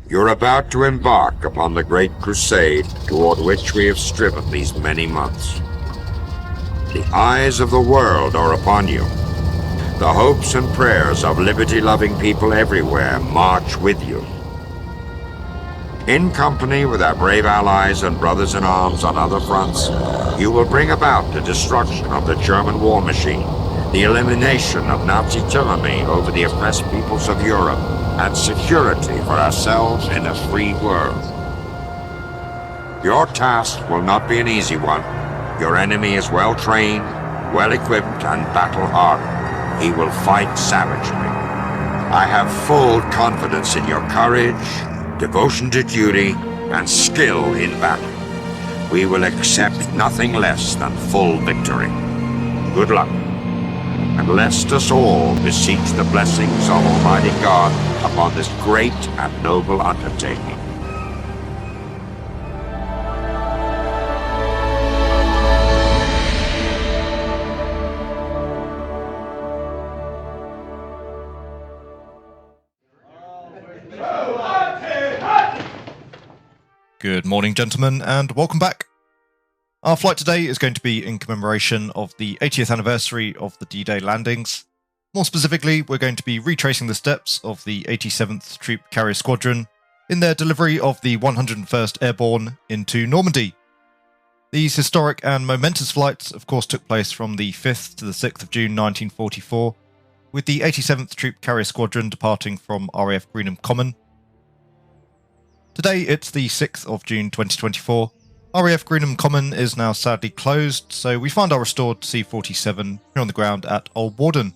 You're about to embark upon the great crusade toward which we have striven these many months. The eyes of the world are upon you. The hopes and prayers of liberty-loving people everywhere march with you. In company with our brave allies and brothers in arms on other fronts, you will bring about the destruction of the German war machine, the elimination of Nazi tyranny over the oppressed peoples of Europe, and security for ourselves in a free world. Your task will not be an easy one. Your enemy is well trained, well equipped, and battle-hardened. He will fight savagely. I have full confidence in your courage, devotion to duty, and skill in battle. We will accept nothing less than full victory. Good luck. And let us all beseech the blessings of Almighty God upon this great and noble undertaking. Good morning, gentlemen, and welcome back. Our flight today is going to be in commemoration of the 80th anniversary of the D-Day landings. More specifically, we're going to be retracing the steps of the 87th Troop Carrier Squadron in their delivery of the 101st Airborne into Normandy. These historic and momentous flights, of course, took place from the 5th to the 6th of June 1944, with the 87th Troop Carrier Squadron departing from RAF Greenham Common. Today, it's the 6th of June 2024. RAF Greenham Common is now sadly closed, so we find our restored C-47 here on the ground at Old Warden.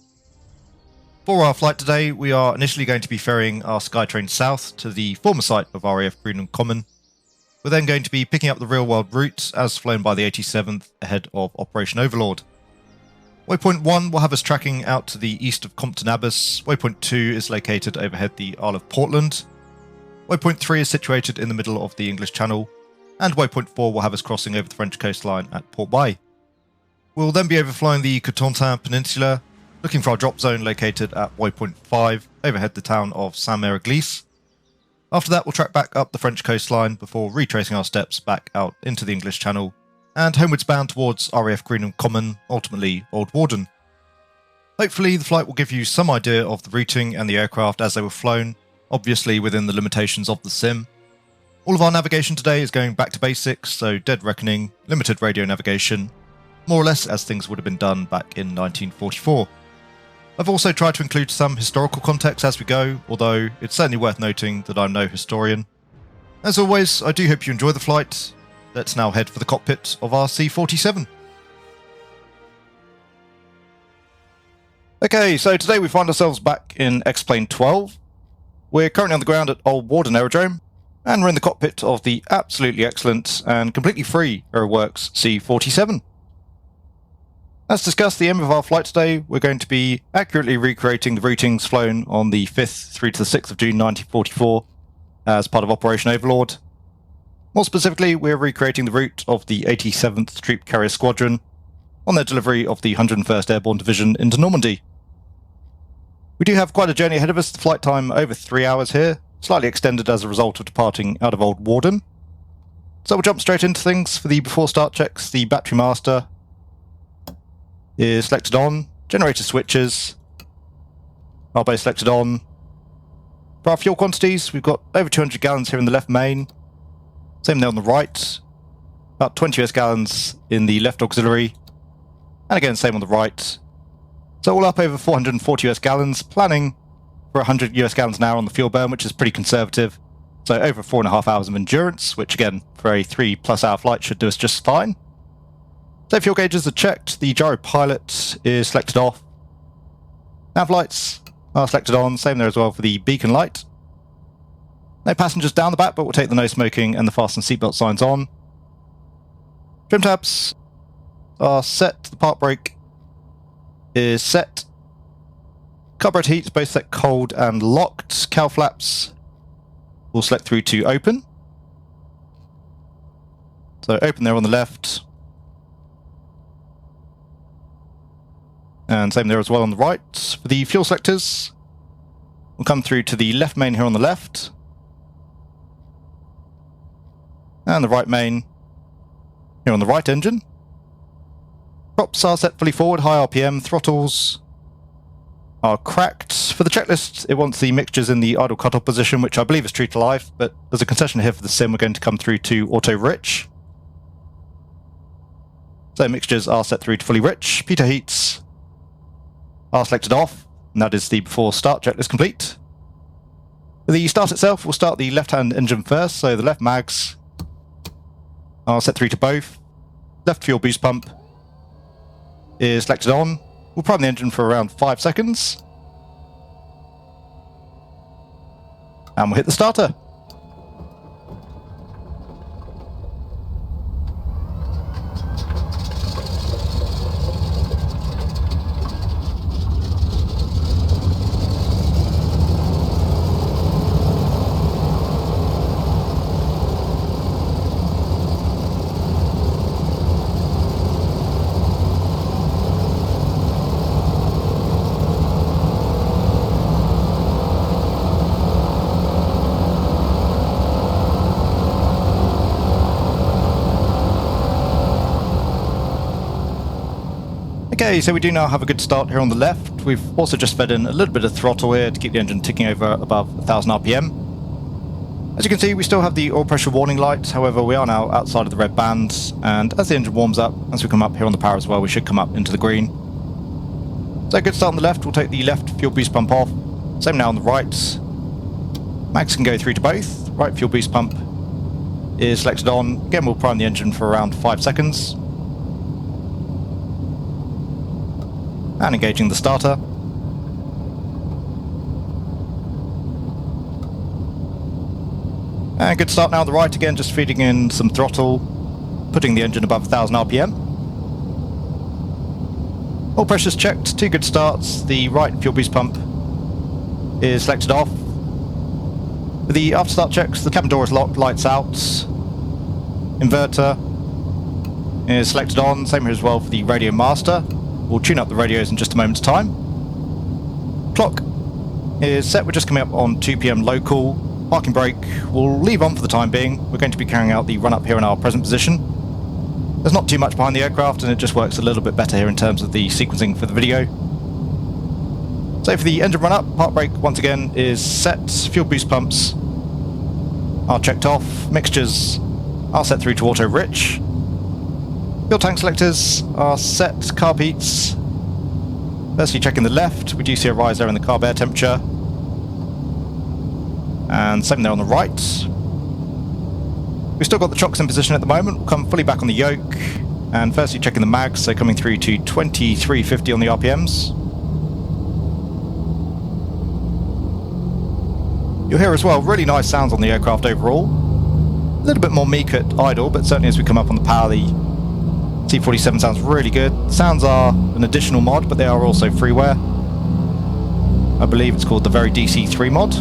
For our flight today, we are initially going to be ferrying our Skytrain south to the former site of RAF Greenham Common. We're then going to be picking up the real-world route as flown by the 87th ahead of Operation Overlord. Waypoint 1 will have us tracking out to the east of Compton Abyss. Waypoint 2 is located overhead the Isle of Portland. Waypoint 3 is situated in the middle of the English Channel, and Waypoint 4 will have us crossing over the French coastline at Port Bay. We'll then be overflying the Cotentin Peninsula, looking for our drop zone located at Waypoint 5, overhead the town of Saint-Mère-Église. After that, we'll track back up the French coastline before retracing our steps back out into the English Channel, and homewards bound towards RAF Greenham Common, ultimately Old Warden. Hopefully, the flight will give you some idea of the routing and the aircraft as they were flown, obviously within the limitations of the sim. All of our navigation today is going back to basics, so dead reckoning, limited radio navigation, more or less as things would have been done back in 1944. I've also tried to include some historical context as we go, although it's certainly worth noting that I'm no historian. As always, I do hope you enjoy the flight. Let's now head for the cockpit of our C-47. Okay, so today we find ourselves back in X-Plane 12. We're currently on the ground at Old Warden Aerodrome, and we're in the cockpit of the absolutely excellent and completely free Aeroworx C-47. As discussed, the aim of our flight today, we're going to be accurately recreating the routings flown on the 5th through to the 6th of June 1944 as part of Operation Overlord. More specifically, we're recreating the route of the 87th Troop Carrier Squadron on their delivery of the 101st Airborne Division into Normandy. We do have quite a journey ahead of us, the flight time over 3 hours here, slightly extended as a result of departing out of Old Warden. So we'll jump straight into things. For the before start checks, the battery master is selected on, generator switches, our base selected on. For our fuel quantities, we've got over 200 gallons here in the left main, same there on the right, about 20 US gallons in the left auxiliary, and again same on the right. So all up over 440 US gallons, planning for 100 US gallons an hour on the fuel burn, which is pretty conservative. So over 4.5 hours of endurance, which again, for a 3+ hour flight should do us just fine. So fuel gauges are checked, the gyro pilot is selected off. Nav lights are selected on, same there as well for the beacon light. No passengers down the back, but we'll take the no smoking and the fasten seatbelt signs on. Trim tabs are set, the park brake is set. Carburetor heats both set cold and locked. Cowl flaps will select through to open. So open there on the left. And same there as well on the right. For the fuel selectors, we'll come through to the left main here on the left. And the right main here on the right engine. Props are set fully forward, high RPM, throttles are cracked. For the checklist, it wants the mixtures in the idle cutoff position, which I believe is true to life, but there's a concession here for the sim. We're going to come through to auto rich. So mixtures are set through to fully rich. pitot heats are selected off, and that is the before start checklist complete. For the start itself, we'll start the left-hand engine first, so the left mags are set through to both. Left fuel boost pump is selected on. We'll prime the engine for around 5 seconds. And we'll hit the starter. Okay, so we do now have a good start here on the left. We've also just fed in a little bit of throttle here to keep the engine ticking over above 1000 RPM. As you can see, we still have the oil pressure warning light, however we are now outside of the red band, and as the engine warms up, as we come up here on the power as well, we should come up into the green. So good start on the left. We'll take the left fuel boost pump off. Same now on the right. Mags can go through to both. Right fuel boost pump is selected on. Again, we'll prime the engine for around 5 seconds. And engaging the starter. And good start now on the right again, just feeding in some throttle, putting the engine above 1000 RPM. All pressures checked, 2 good starts. The right fuel boost pump is selected off. For the after start checks, the cabin door is locked, lights out. Inverter is selected on, same here as well for the radio master. We'll tune up the radios in just a moment's time. Clock is set. We're just coming up on 2 PM local. Parking brake we'll leave on for the time being. We're going to be carrying out the run-up here in our present position. There's not too much behind the aircraft, and it just works a little bit better here in terms of the sequencing for the video. So for the engine run-up, park brake once again is set. Fuel boost pumps are checked off. Mixtures are set through to auto rich. Fuel tank selectors are set, carb heats. Firstly checking the left, we do see a rise there in the carb air temperature. And same there on the right. We've still got the chocks in position at the moment. We'll come fully back on the yoke. And firstly checking the mags, so coming through to 2350 on the RPMs. You'll hear as well really nice sounds on the aircraft overall. A little bit more meek at idle, but certainly as we come up on the power, the C-47 sounds really good. Sounds are an additional mod, but they are also freeware. I believe it's called the Very DC3 mod.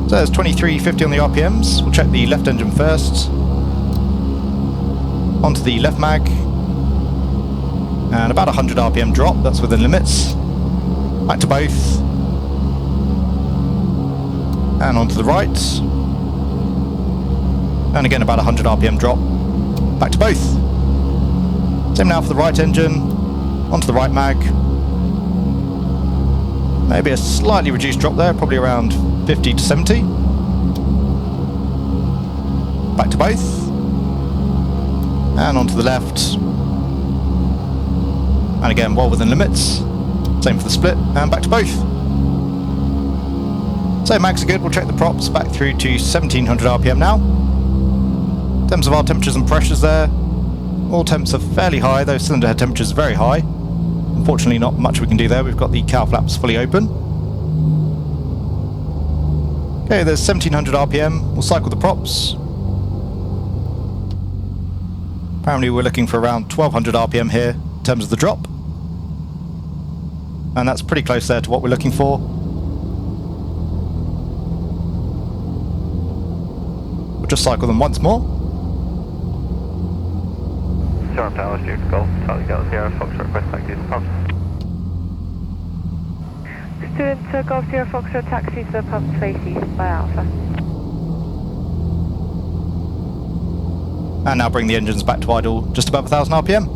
So there's 2350 on the RPMs. We'll check the left engine first. Onto the left mag. And about 100 RPM drop, that's within limits. Back to both. And onto the right. And again about 100 RPM drop. Back to both. Same now for the right engine. Onto the right mag. Maybe a slightly reduced drop there, probably around 50 to 70. Back to both. And onto the left. And again, well within limits. Same for the split, and back to both. So mags are good. We'll check the props back through to 1700 RPM now. In terms of our temperatures and pressures there, all temps are fairly high, though cylinder head temperature is very high. Unfortunately not much we can do there. We've got the cowl flaps fully open. Okay, there's 1700 RPM. We'll cycle the props. Apparently we're looking for around 1200 RPM here in terms of the drop. And that's pretty close there to what we're looking for. We'll just cycle them once more. Storm Tower, Stuart Golf, Charlie Delta Sierra, Fox request back to the pump. student Golf Sierra Foxtrot taxi to the pump face east by Alpha. And now bring the engines back to idle just above 1000 RPM.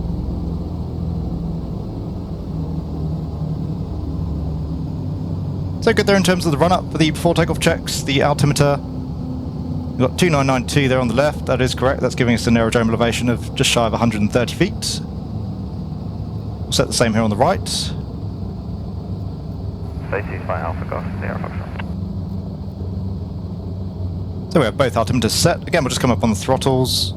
So good there in terms of the run-up for the before takeoff checks. The altimeter, we've got 2992 there on the left, that is correct. That's giving us an aerodrome elevation of just shy of 130 feet. We'll set the same here on the right. Stay by Alpha Golf Sierra Foxtrot. So we have both altimeters set. Again, we'll just come up on the throttles.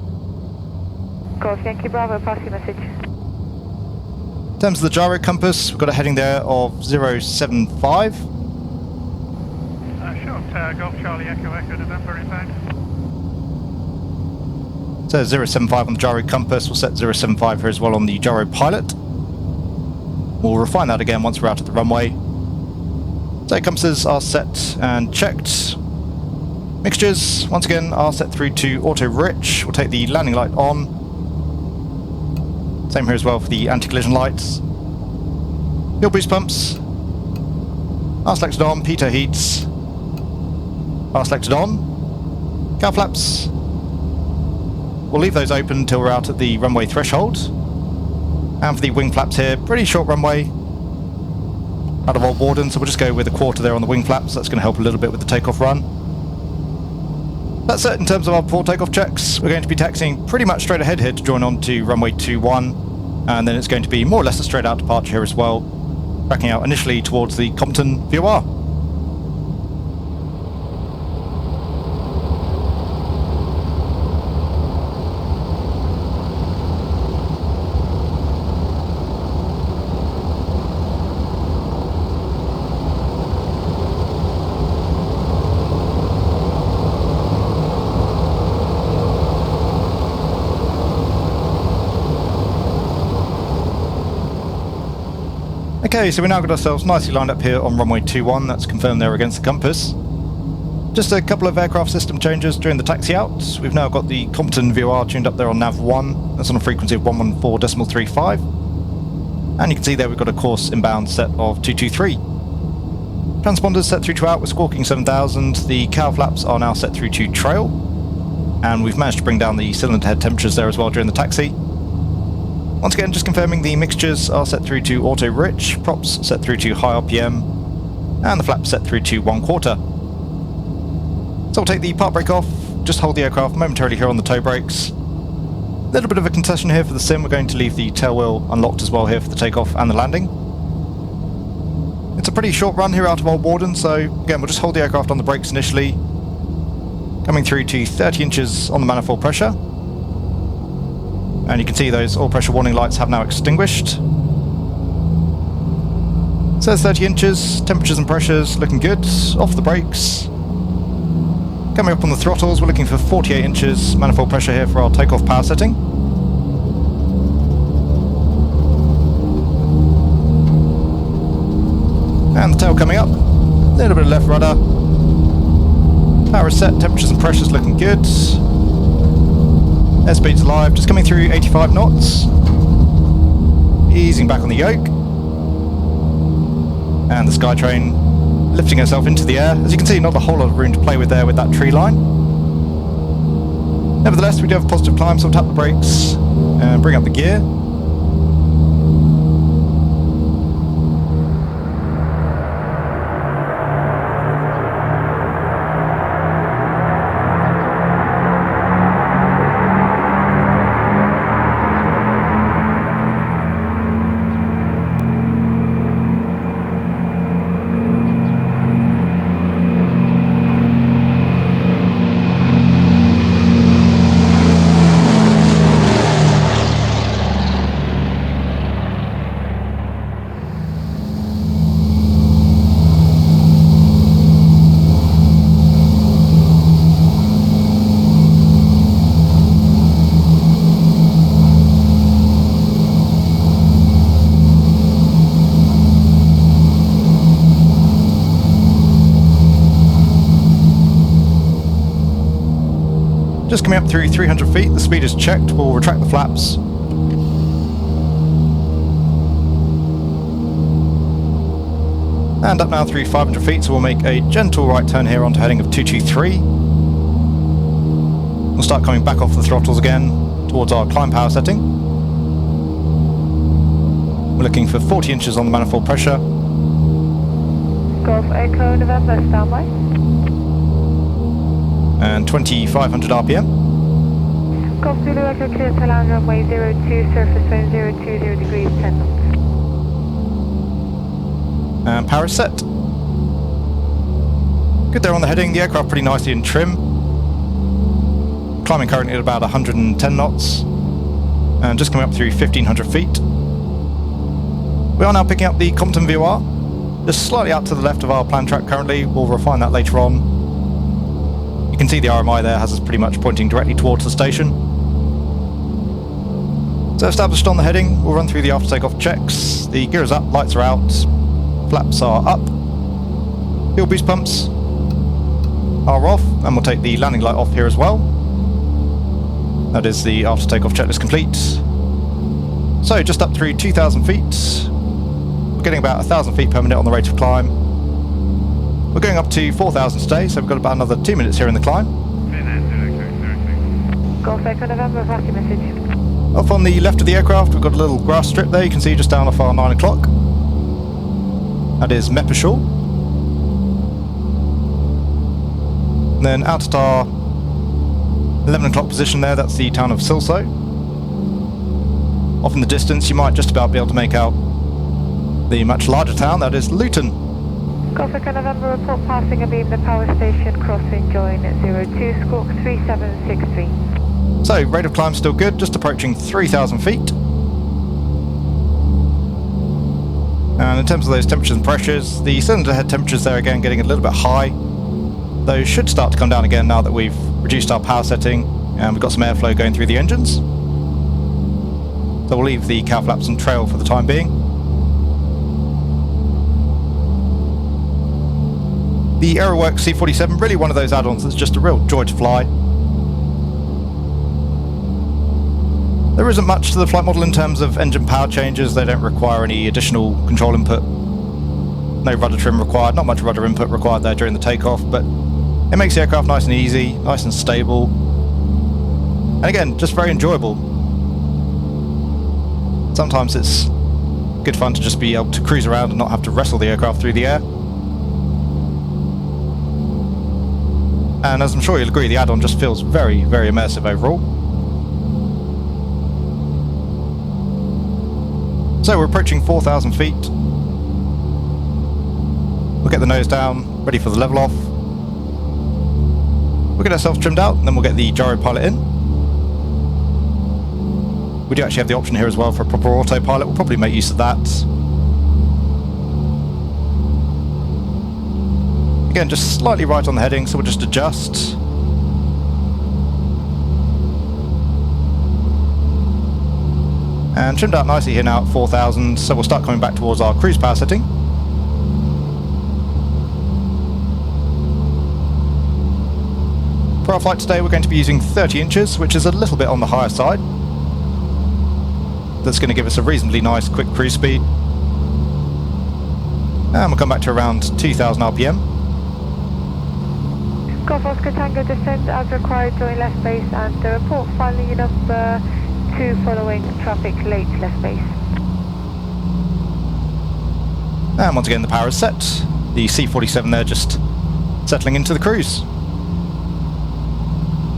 Golf Yankee Bravo, pass your message. In terms of the gyro compass, we've got a heading there of 075. Golf Charlie Echo Echo November inbound. So 075 on the gyro compass, we'll set 075 here as well on the gyro pilot. We'll refine that again once we're out at the runway. So compasses are set and checked. Mixtures, once again, are set through to auto rich. We'll take the landing light on. Same here as well for the anti-collision lights. Fuel boost pumps are selected on, pitot heats are selected on. Cow flaps, we'll leave those open until we're out at the runway threshold. And for the wing flaps here, pretty short runway out of Old Warden, so we'll just go with a quarter there on the wing flaps. That's going to help a little bit with the takeoff run. That's it in terms of our before takeoff checks. We're going to be taxiing pretty much straight ahead here to join on to runway 21, and then it's going to be more or less a straight out departure here as well, backing out initially towards the Compton VOR. Okay, so we now got ourselves nicely lined up here on runway 21, that's confirmed there against the compass. Just a couple of aircraft system changes during the taxi out. We've now got the Compton VOR tuned up there on nav 1, that's on a frequency of 114.35. And you can see there we've got a course inbound set of 223. Transponders set through to out with squawking 7000, the cow flaps are now set through to trail. And we've managed to bring down the cylinder head temperatures there as well during the taxi. Once again, just confirming the mixtures are set through to auto rich, props set through to high RPM, and the flaps set through to 1/4. So we'll take the park brake off, just hold the aircraft momentarily here on the tow brakes. A little bit of a concession here for the sim, we're going to leave the tail wheel unlocked as well here for the takeoff and the landing. It's a pretty short run here out of Old Warden, so again we'll just hold the aircraft on the brakes initially, coming through to 30 inches on the manifold pressure. And you can see those oil pressure warning lights have now extinguished. It says 30 inches, temperatures and pressures looking good. Off the brakes. Coming up on the throttles, we're looking for 48 inches manifold pressure here for our takeoff power setting. And the tail coming up. A little bit of left rudder. Power is set, temperatures and pressures looking good. Airspeed's alive, just coming through 85 knots. Easing back on the yoke. And the Skytrain lifting herself into the air. As you can see, not a whole lot of room to play with there with that tree line. Nevertheless, we do have a positive climb, so we'll tap the brakes and bring up the gear. Just coming up through 300 feet, the speed is checked, we'll retract the flaps. And up now through 500 feet, so we'll make a gentle right turn here onto heading of 223. We'll start coming back off the throttles again towards our climb power setting. We're looking for 40 inches on the manifold pressure. Golf Echo November, standby. And 2500 RPM. Golf Zulu Echo clear to land runway 02, surface wind 020 degrees 10 knots. And power is set. Good there on the heading, the aircraft pretty nicely in trim. Climbing currently at about 110 knots. And just coming up through 1500 feet. We are now picking up the Compton VOR. Just slightly out to the left of our plan track currently. We'll refine that later on. You can see the RMI there has us pretty much pointing directly towards the station. So established on the heading, we'll run through the after takeoff checks. The gear is up, lights are out, flaps are up, fuel boost pumps are off, and we'll take the landing light off here as well. That is the after takeoff checklist complete. So just up through 2,000 feet. We're getting about 1,000 feet per minute on the rate of climb. We're going up to 4,000 today, so we've got about another 2 minutes here in the climb. Golf Echo November, vacuum message. Off on the left of the aircraft, we've got a little grass strip there, you can see just down off our 9 o'clock. That is Meppershall. And then out at our 11 o'clock position there, that's the town of Silso. Off in the distance, you might just about be able to make out the much larger town, that is Luton. Golf Echo November, report passing abeam the power station, crossing join at 02, squawk 3763. So, rate of climb still good, just approaching 3,000 feet. And in terms of those temperatures and pressures, the cylinder head temperatures there again getting a little bit high. Those should start to come down again now that we've reduced our power setting and we've got some airflow going through the engines. So we'll leave the cow flaps and trail for the time being. The Aeroworx C-47, really one of those add-ons that's just a real joy to fly. There isn't much to the flight model in terms of engine power changes. They don't require any additional control input. No rudder trim required, not much rudder input required there during the takeoff, but it makes the aircraft nice and easy, nice and stable. And again, just very enjoyable. Sometimes it's good fun to just be able to cruise around and not have to wrestle the aircraft through the air. And as I'm sure you'll agree, the add-on just feels very, very immersive overall. So we're approaching 4,000 feet. We'll get the nose down, ready for the level off. We'll get ourselves trimmed out, and then we'll get the gyro pilot in. We do actually have the option here as well for a proper autopilot. We'll probably make use of that. Again, just slightly right on the heading, so we'll just adjust. And trimmed out nicely here now at 4,000, so we'll start coming back towards our cruise power setting. For our flight today, we're going to be using 30 inches, which is a little bit on the higher side. That's going to give us a reasonably nice quick cruise speed. And we'll come back to around 2,000 RPM. Golf Oscar Tango descend as required, join left base and report finally number 2 following traffic late left base. And once again the power is set. The C-47 there just settling into the cruise.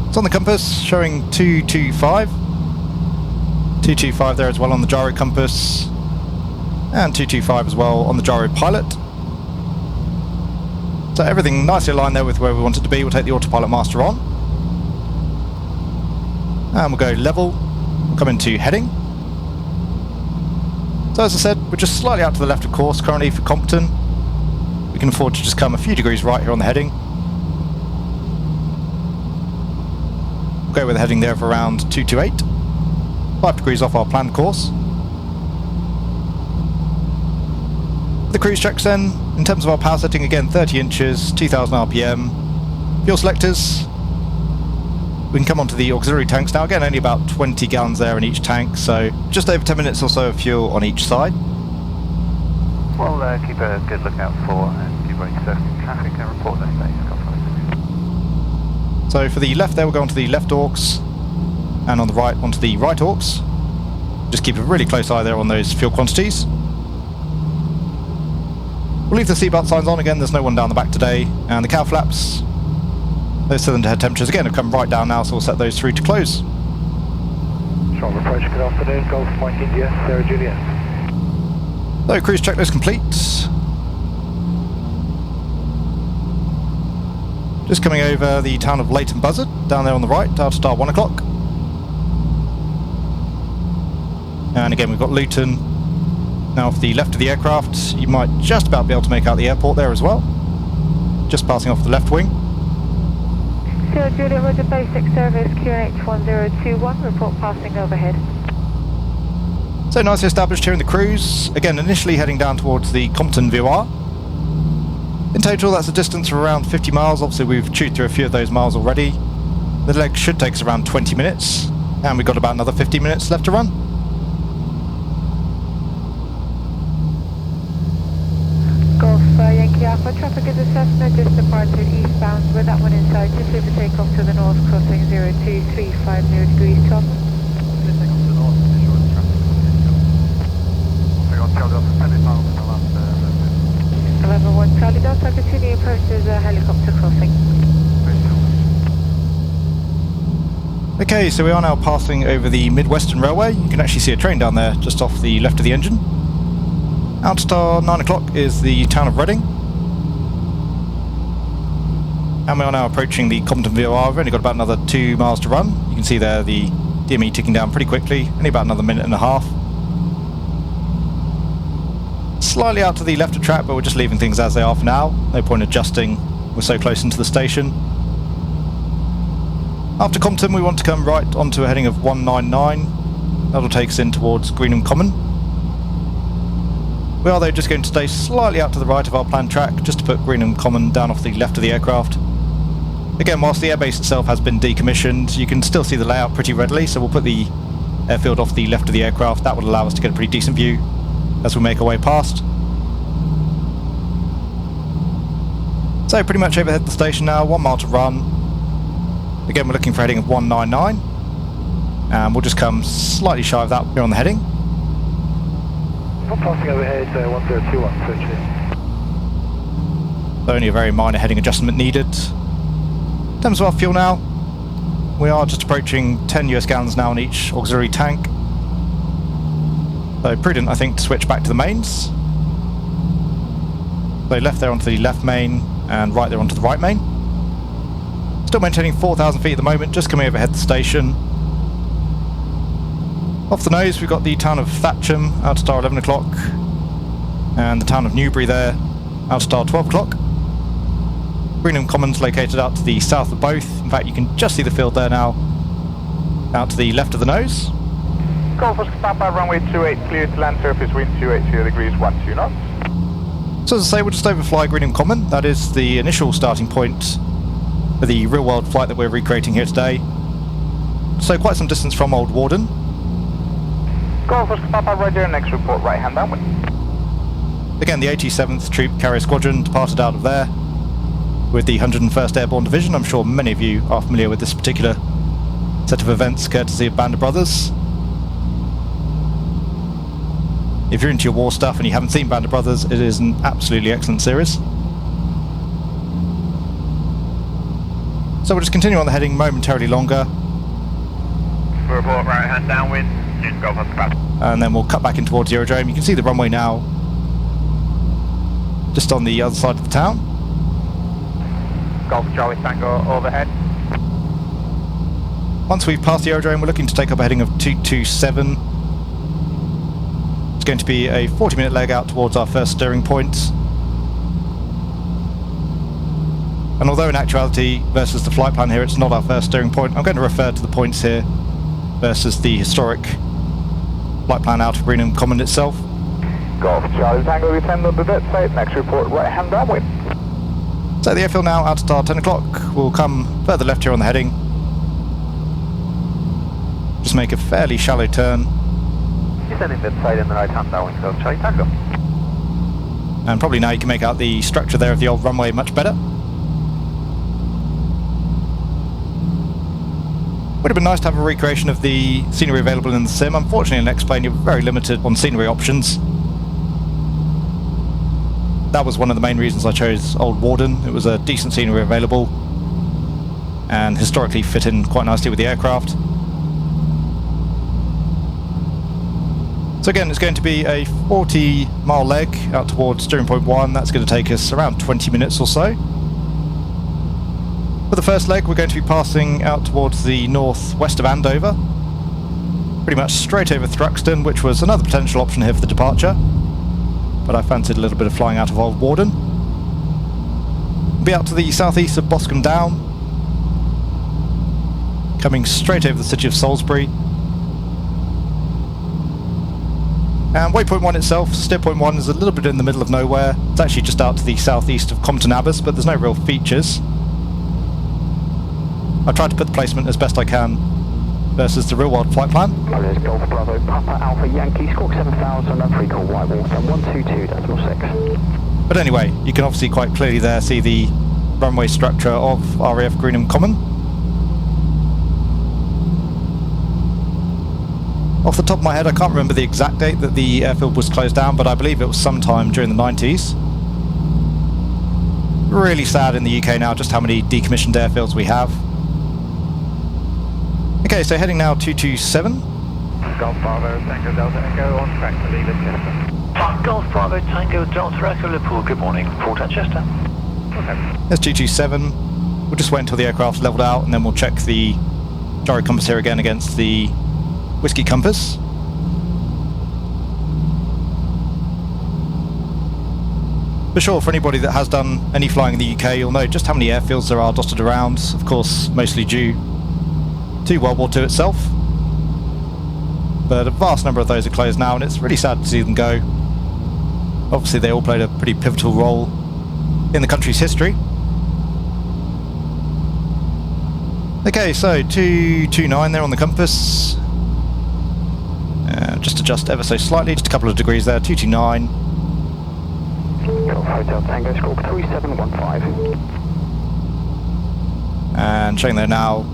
It's on the compass showing 225. 225 there as well on the gyro compass. And 225 as well on the gyro pilot. So everything nicely aligned there with where we want it to be. We'll take the autopilot master on. And we'll go level. We'll come into heading. So as I said, we're just slightly out to the left of course currently for Compton. We can afford to just come a few degrees right here on the heading. We'll go with a heading there of around 228. 5 degrees off our planned course. The cruise checks then, in terms of our power setting, again 30 inches, 2,000 RPM. Fuel selectors. We can come onto the auxiliary tanks now, again only about 20 gallons there in each tank, so just over 10 minutes or so of fuel on each side. We'll keep a good lookout for and be ready to surface traffic and report their status. So for the left there, we'll go onto the left Orcs, and on the right onto the right Orcs. Just keep a really close eye there on those fuel quantities. We'll leave the seatbelt signs on again, there's no one down the back today, and the cow flaps, those cylinder head temperatures again have come right down now, so we'll set those through to close. Charlie approach, good afternoon, Golf Mike India, Sarah Juliet. So cruise checklist complete. Just coming over the town of Leighton Buzzard, down there on the right, out star 1 o'clock. And again we've got Luton. Now off the left of the aircraft, you might just about be able to make out the airport there as well. Just passing off the left wing. Sierra Juliet, Roger, basic service, QNH 1021, report passing overhead. So nicely established here in the cruise. Again, initially heading down towards the Compton VOR. In total, that's a distance of around 50 miles. Obviously, we've chewed through a few of those miles already. The leg should take us around 20 minutes, and we've got about another 50 minutes left to run. Golf Yankee Alpha, traffic is assessed, just departed eastbound with that one inside, just leave the takeoff to the north, crossing 02350 degrees top. November 1 Charlie Delta, continue approaches helicopter crossing. Okay, so we are now passing over the Midwestern Railway. You can actually see a train down there just off the left of the engine. Out star 9 o'clock is the town of Reading. And we are now approaching the Compton VOR. We've only got about another 2 miles to run. You can see there the DME ticking down pretty quickly, only about another minute and a half. Slightly out to the left of track, but we're just leaving things as they are for now. No point adjusting, we're so close into the station. After Compton we want to come right onto a heading of 199. That'll take us in towards Greenham Common. We are though just going to stay slightly out to the right of our planned track, just to put Greenham Common down off the left of the aircraft. Again, whilst the airbase itself has been decommissioned, you can still see the layout pretty readily, so we'll put the airfield off the left of the aircraft. That will allow us to get a pretty decent view as we make our way past. So pretty much overhead the station now, 1 mile to run. Again, we're looking for a heading of 199, and we'll just come slightly shy of that here on the heading. I'm passing overhead 1021, switch in. Only a very minor heading adjustment needed. In terms of our fuel now, we are just approaching 10 US gallons now on each auxiliary tank. So prudent, I think, to switch back to the mains. So left there onto the left main, and right there onto the right main. Still maintaining 4,000 feet at the moment, just coming overhead the station. Off the nose we've got the town of Thatcham, out star 11 o'clock, and the town of Newbury there, out star 12 o'clock. Greenham Common's located out to the south of both. In fact, you can just see the field there now, out to the left of the nose. Golf Papa, runway 28, clear to land surface, wind 280 degrees, 12 knots. So as I say, we'll just overfly Greenham Common. That is the initial starting point for the real-world flight that we're recreating here today. So quite some distance from Old Warden. Golf Papa, Roger, next report right hand downwind. Again, the 87th Troop Carrier Squadron departed out of there with the 101st Airborne Division. I'm sure many of you are familiar with this particular set of events courtesy of Band of Brothers. If you're into your war stuff and you haven't seen Band of Brothers, it is an absolutely excellent series. So we'll just continue on the heading momentarily longer. Report right hand downwind, Golf Papa. And then we'll cut back in towards the aerodrome. You can see the runway now, just on the other side of the town. Golf Charlie Tango overhead. Once we've passed the aerodrome, we're looking to take up a heading of 227. It's going to be a 40-minute leg out towards our first steering point. And although in actuality, versus the flight plan here, it's not our first steering point, I'm going to refer to the points here versus the historic flight plan out of Greenham Common itself. Golf Charlie Tango, descend on the dead side, next report right hand downwind. So the airfield now out to star 10 o'clock. We'll come further left here on the heading. Just make a fairly shallow turn. Descending dead side in the right hand downwind, Golf Charlie Tango. And probably now you can make out the structure there of the old runway much better. Would have been nice to have a recreation of the scenery available in the sim. Unfortunately in X-Plane you're very limited on scenery options. That was one of the main reasons I chose Old Warden. It was a decent scenery available and historically fit in quite nicely with the aircraft. So again, it's going to be a 40-mile leg out towards steering point 1. That's going to take us around 20 minutes or so. For the first leg, we're going to be passing out towards the northwest of Andover, pretty much straight over Thruxton, which was another potential option here for the departure, but I fancied a little bit of flying out of Old Warden. We'll be out to the southeast of Boscombe Down, coming straight over the city of Salisbury. And waypoint 1 itself, steer point 1, is a little bit in the middle of nowhere. It's actually just out to the southeast of Compton Abbas, but there's no real features. I've tried to put the placement as best I can versus the real-world flight plan. There's Golf Bravo, Papa Alpha Yankee, Squawk 7000, and free call Whitewater, 122.6. But anyway, you can obviously quite clearly there see the runway structure of RAF Greenham Common. Off the top of my head, I can't remember the exact date that the airfield was closed down, but I believe it was sometime during the 90s. Really sad in the UK now just how many decommissioned airfields we have. Okay, so heading now 227. Golf Bravo, Tango Delta Echo, on track to leave at Chester. Golf Bravo, Tango Delta Echo, Liverpool, good morning. Port at Chester. Okay. That's 227. We'll just wait until the aircraft's leveled out and then we'll check the gyro compass here again against the Whiskey compass. For sure, for anybody that has done any flying in the UK, you'll know just how many airfields there are dotted around, of course mostly due to World War II itself. But a vast number of those are closed now and it's really sad to see them go. Obviously they all played a pretty pivotal role in the country's history. Okay, so 229 there on the compass. Just adjust ever so slightly, just a couple of degrees there, 229. Golf Hotel Tango, Squawk 3715. And showing there now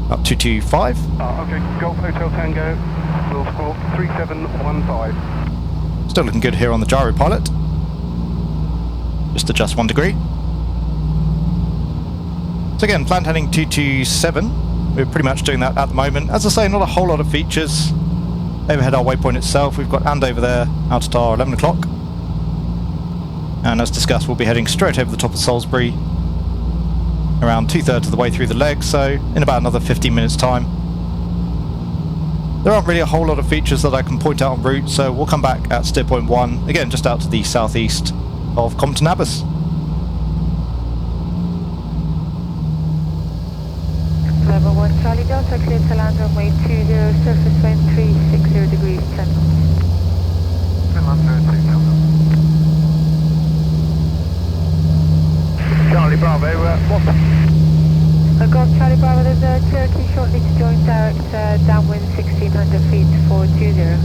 up 225. Okay, Golf Hotel Tango, Will Squawk 3715. Still looking good here on the gyro pilot. Just adjust 1 degree. So again, planned heading 227. We're pretty much doing that at the moment. As I say, not a whole lot of features. Overhead our waypoint itself, we've got Andover there out at our 11 o'clock. And as discussed, we'll be heading straight over the top of Salisbury, around 2/3 of the way through the leg, so in about another 15 minutes time. There aren't really a whole lot of features that I can point out en route, so we'll come back at steer point 1, again just out to the southeast of Compton Abbas. Level 1 Charlie Delta, clear to land runway 20, surface wind 360 degrees 10 knots. Charlie Bravo, what's Golf Charlie Bravo, there's a Cherokee shortly to join direct downwind 1600 feet 420.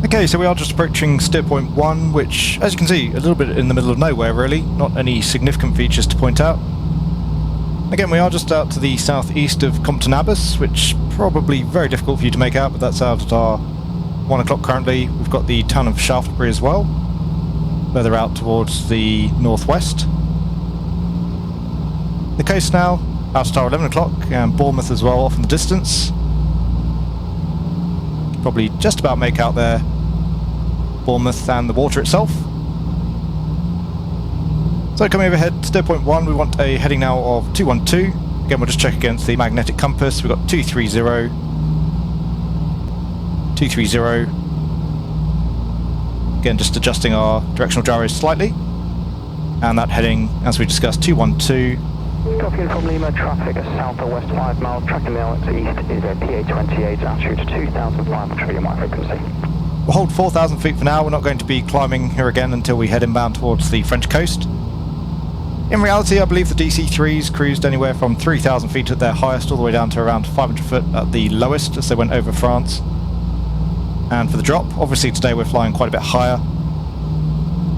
Okay, so we are just approaching steer point 1, which, as you can see, a little bit in the middle of nowhere really, not any significant features to point out. Again, we are just out to the southeast of Compton Abbas, which probably very difficult for you to make out, but that's out at our 1 o'clock currently. We've got the town of Shaftesbury as well, further out towards the northwest. The coast now, out at our 11 o'clock, and Bournemouth as well off in the distance. Probably just about make out there Bournemouth and the water itself. So coming overhead to steer point 1, we want a heading now of 212. Again, we'll just check against the magnetic compass. We've got 230, 230. Again, just adjusting our directional gyros slightly. And that heading, as we discussed, 212. Copy from Lima, traffic south or west 5 miles, tracking the east is a PA28, altitude 2,500 feet my frequency. We'll hold 4,000 feet for now. We're not going to be climbing here again until we head inbound towards the French coast. In reality, I believe the DC-3s cruised anywhere from 3,000 feet at their highest all the way down to around 500 foot at the lowest as they went over France. And for the drop, obviously today we're flying quite a bit higher.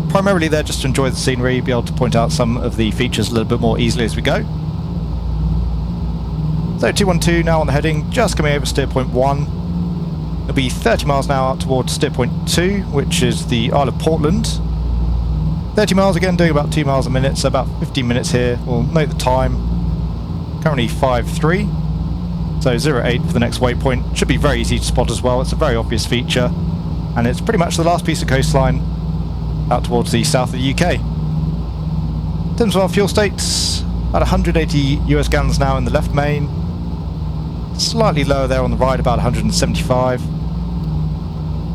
Primarily there just to enjoy the scenery, be able to point out some of the features a little bit more easily as we go. So 212 now on the heading, just coming over steer point 1. It'll be 30 miles an hour out towards steer point 2, which is the Isle of Portland. 30 miles again, doing about 2 miles a minute, so about 15 minutes here. We'll note the time. Currently 5.3, so 08 for the next waypoint. Should be very easy to spot as well. It's a very obvious feature, and it's pretty much the last piece of coastline out towards the south of the UK. In terms of our fuel states, about 180 US gallons now in the left main. Slightly lower there on the right, about 175.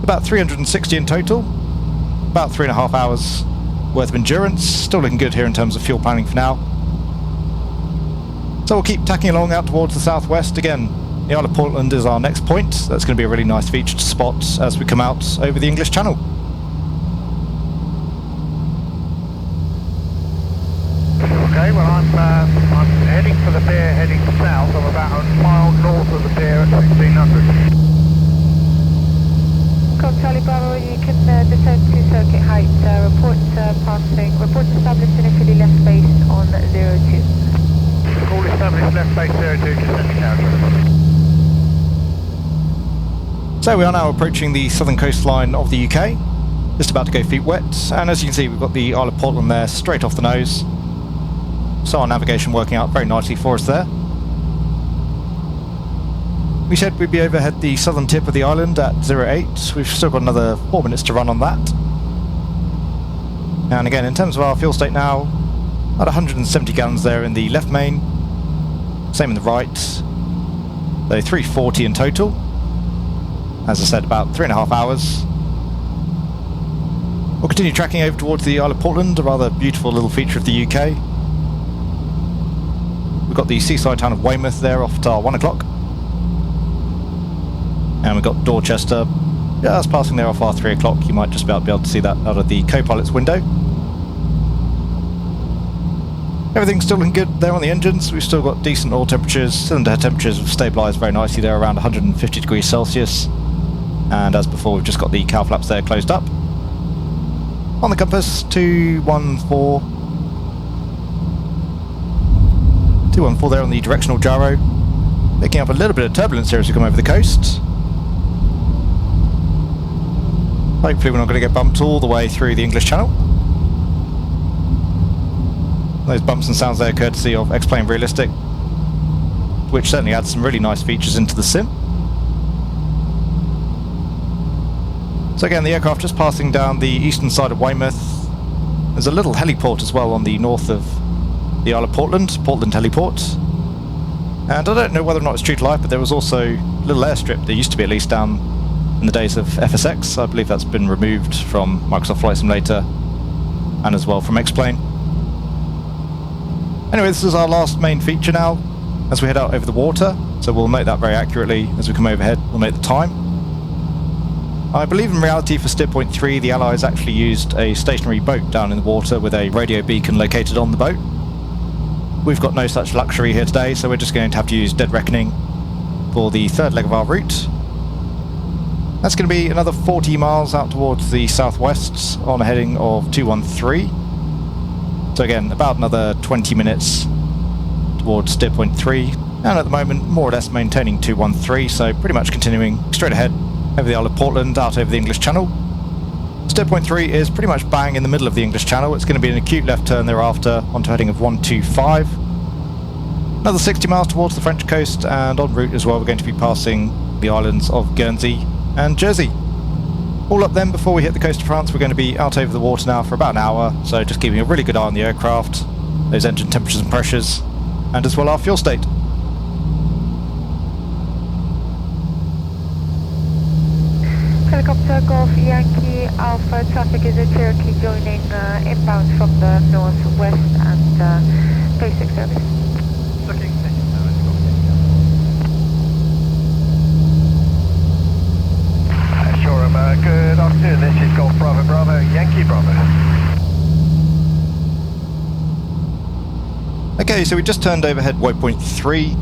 About 360 in total. About 3.5 hours worth of endurance. Still looking good here in terms of fuel planning for now. So we'll keep tacking along out towards the southwest. Again, the Isle of Portland is our next point. That's going to be a really nice feature to spot as we come out over the English Channel. Okay, well I'm heading for the pier, heading south. I'm about a mile north of the pier at 1600. Charlie Bravo, you can descend to circuit height, report established initially left base on 02. Call established left base 02, descending now. So we are now approaching the southern coastline of the UK, just about to go feet wet, and as you can see we've got the Isle of Portland there straight off the nose. So our navigation working out very nicely for us there. We said we'd be overhead the southern tip of the island at 08. We've still got another 4 minutes to run on that. And again, in terms of our fuel state now, about 170 gallons there in the left main. Same in the right. So 340 in total. As I said, about 3.5 hours. We'll continue tracking over towards the Isle of Portland, a rather beautiful little feature of the UK. We've got the seaside town of Weymouth there off at our 1 o'clock. And we've got Dorchester just passing there off our 3 o'clock. You might just about be able to see that out of the co-pilot's window. Everything's still looking good there on the engines. We've still got decent oil temperatures. Cylinder head temperatures have stabilised very nicely there around 150 degrees Celsius. And as before, we've just got the cow flaps there closed up. On the compass, 214. 214 there on the directional gyro. Picking up a little bit of turbulence here as we come over the coast. Hopefully we're not going to get bumped all the way through the English Channel. Those bumps and sounds there courtesy of X-Plane Realistic, which certainly adds some really nice features into the sim. So again, the aircraft just passing down the eastern side of Weymouth. There's a little heliport as well on the north of the Isle of Portland, Portland Heliport. And I don't know whether or not it's true to life, but there was also a little airstrip, there used to be at least, down in the days of FSX. I believe that's been removed from Microsoft Flight Simulator and as well from X-Plane. Anyway, this is our last main feature now as we head out over the water, so we'll note that very accurately as we come overhead. We'll note the time. I believe in reality for steer point 3 the Allies actually used a stationary boat down in the water with a radio beacon located on the boat. We've got no such luxury here today, so we're just going to have to use dead reckoning for the third leg of our route. That's going to be another 40 miles out towards the southwest on a heading of 213. So again, about another 20 minutes towards steer point 3, and at the moment more or less maintaining 213, so pretty much continuing straight ahead over the Isle of Portland out over the English Channel. Steer point 3 is pretty much bang in the middle of the English Channel. It's going to be an acute left turn thereafter onto a heading of 125. Another 60 miles towards the French coast, and en route as well we're going to be passing the islands of Guernsey and Jersey. All up then, before we hit the coast of France, we're going to be out over the water now for about an hour, so just keeping a really good eye on the aircraft, those engine temperatures and pressures, and as well our fuel state. Helicopter Golf Yankee Alpha, traffic is a Cherokee joining inbound from the northwest and basic service. Looking sure, good afternoon, this is Golf Bravo Bravo, Yankee Bravo. Okay, so we just turned overhead waypoint 3.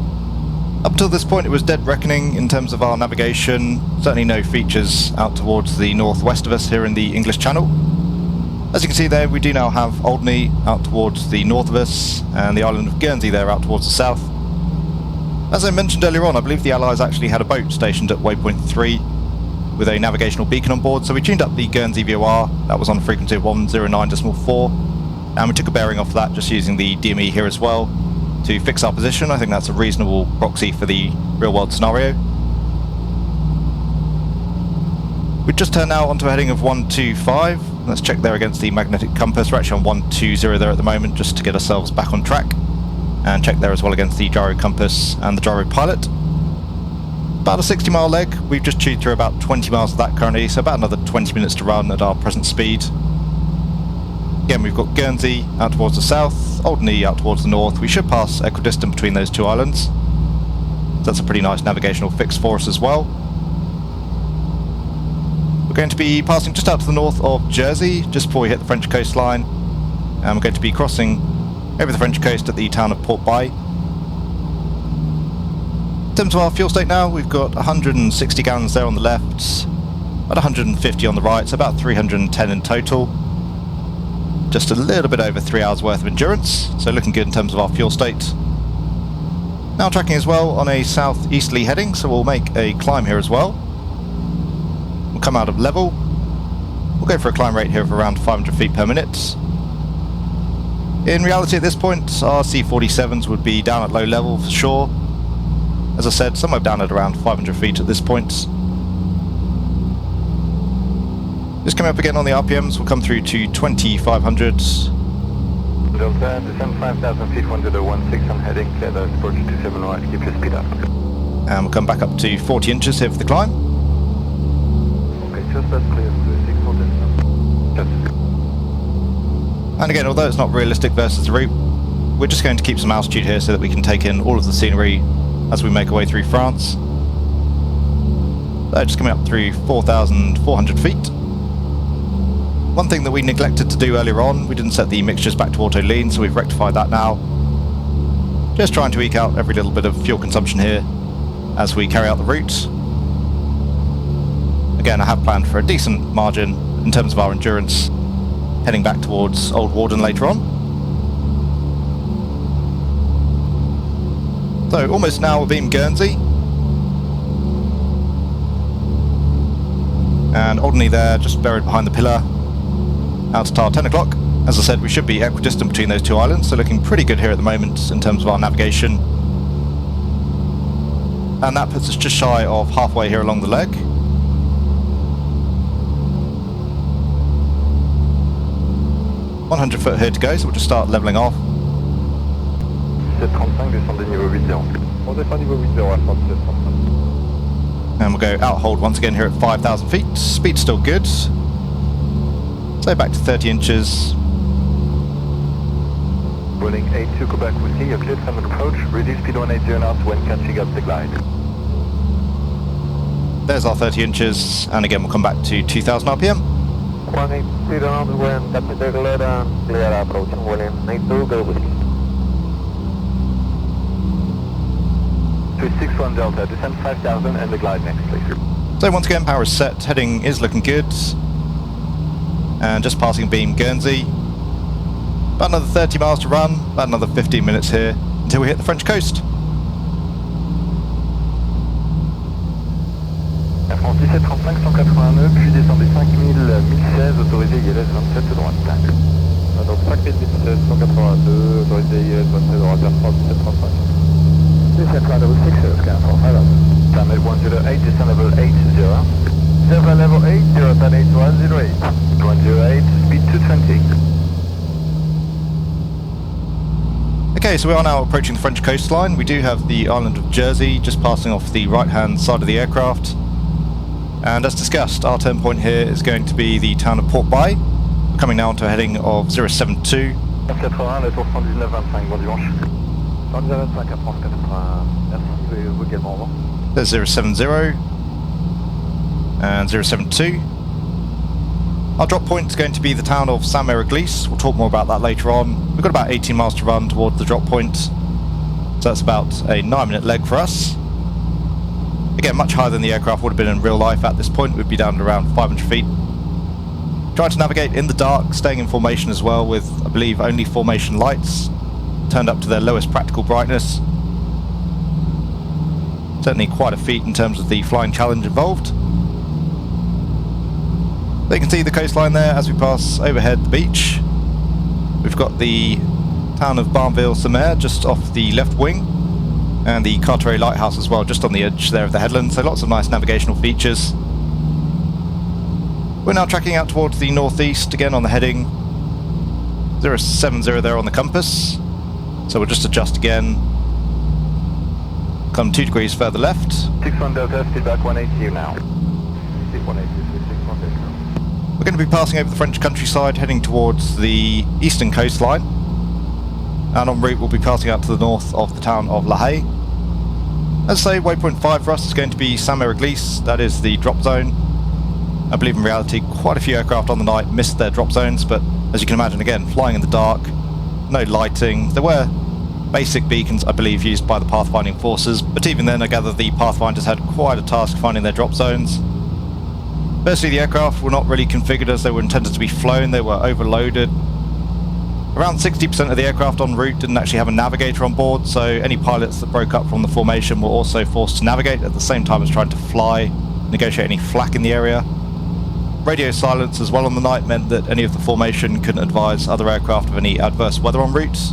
Up until this point it was dead reckoning in terms of our navigation, certainly no features out towards the northwest of us here in the English Channel. As you can see there, we do now have Alderney out towards the north of us and the island of Guernsey there out towards the south. As I mentioned earlier on, I believe the Allies actually had a boat stationed at waypoint 3 with a navigational beacon on board, so we tuned up the Guernsey VOR, that was on a frequency of 109.4, and we took a bearing off that just using the DME here as well to fix our position. I think that's a reasonable proxy for the real world scenario. We've just turned now onto a heading of 125. Let's check there against the magnetic compass. We're actually on 120 there at the moment just to get ourselves back on track. And check there as well against the gyro compass and the gyro pilot. About a 60-mile leg. We've just chewed through about 20 miles of that currently, so about another 20 minutes to run at our present speed. Again, we've got Guernsey out towards the south, Alderney out towards the north. We should pass equidistant between those two islands. That's a pretty nice navigational fix for us as well. We're going to be passing just out to the north of Jersey, just before we hit the French coastline. And we're going to be crossing over the French coast at the town of Port-Bail. In terms of our fuel state now, we've got 160 gallons there on the left, about 150 on the right, so about 310 in total. Just a little bit over 3 hours worth of endurance, so looking good in terms of our fuel state. Now tracking as well on a southeasterly heading, so we'll make a climb here as well. We'll come out of level. We'll go for a climb rate here of around 500 feet per minute. In reality at this point, our C-47s would be down at low level for sure. As I said, somewhere down at around 500 feet at this point. Just coming up again on the RPMs, we'll come through to 2500. Delta, descend 5,000 feet, 1016 on heading, clear the approach 27 right, keep your speed up. And we'll come back up to 40 inches here for the climb. Okay, just that's clear, 6 for distance. Just. And again, although it's not realistic versus the route, we're just going to keep some altitude here so that we can take in all of the scenery as we make our way through France. So just coming up through 4,400 feet. One thing that we neglected to do earlier on, we didn't set the mixtures back to auto lean, so we've rectified that now. Just trying to eke out every little bit of fuel consumption here as we carry out the route. Again, I have planned for a decent margin in terms of our endurance, heading back towards Old Warden later on. So almost now we're beam Guernsey. And Alderney there, just buried behind the pillar. Out to tar 10 o'clock. As I said, we should be equidistant between those two islands, so looking pretty good here at the moment in terms of our navigation. And that puts us just shy of halfway here along the leg. .100 foot here to go, so we'll just start levelling off. 735, descendez niveau 80. On descend niveau 80 à 735. And we'll go out hold once again here at 5,000 feet. Speed's still good. So back to 30 inches. Rolling 82, Quebec Whiskey, you're cleared from approach. Reduce speed 180 knots when catching up the glide. There's our 30 inches, and again we'll come back to 2,000 RPM. 180 knots when catching the glide and clear approach. Rolling 82, go Whiskey. 261 Delta, descend 5,000 and the glide next, please. So once again, power is set, heading is looking good. And just passing beam Guernsey. About another 30 miles to run, about another 15 minutes here until we hit the French coast. Air France 1735, 189, puis descendez 5000, 1016, autorisé ILS 27 droite. Donc 5000, 1016, 182, autorisé ILS 27 droite, Air France 1735. Descend flight level 60, Air France 5. Time at 108, descend level 80. Descend level 80, turn 8108. 108, speed 220. Okay, so we are now approaching the French coastline. We do have the island of Jersey just passing off the right-hand side of the aircraft. And as discussed, our turn point here is going to be the town of Port-Bail. We're coming now onto a heading of 072. 81, le tour 119.25, bon dimanche. 119.25, Air France 80, merci, vous également, au revoir. There's 070 and 072. Our drop point is going to be the town of Saint-Mère-Église. We'll talk more about that later on. We've got about 18 miles to run towards the drop point. So that's about a 9-minute leg for us. Again, much higher than the aircraft would have been in real life at this point. We'd be down to around 500 feet. Trying to navigate in the dark, staying in formation as well, with, I believe, only formation lights turned up to their lowest practical brightness. Certainly quite a feat in terms of the flying challenge involved. So you can see the coastline there as we pass overhead the beach. We've got the town of Barneville-sur-Mer just off the left wing, and the Carteret Lighthouse as well, just on the edge there of the headland, so lots of nice navigational features. We're now tracking out towards the northeast, again on the heading 070 there on the compass, so we'll just adjust again, come 2 degrees further left. 61 Delta, feedback 180 now. 180, 61 Delta. We're going to be passing over the French countryside, heading towards the eastern coastline, and en route we'll be passing out to the north of the town of La Haye. As I say, waypoint 5 for us is going to be Saint-Méry-Église, that is the drop zone. I believe in reality quite a few aircraft on the night missed their drop zones, but as you can imagine, again, flying in the dark, no lighting. There were basic beacons, I believe, used by the pathfinding forces, but even then I gather the pathfinders had quite a task finding their drop zones. Firstly, the aircraft were not really configured as they were intended to be flown, they were overloaded. Around 60% of the aircraft en route didn't actually have a navigator on board, so any pilots that broke up from the formation were also forced to navigate at the same time as trying to fly, negotiate any flak in the area. Radio silence as well on the night meant that any of the formation couldn't advise other aircraft of any adverse weather en route.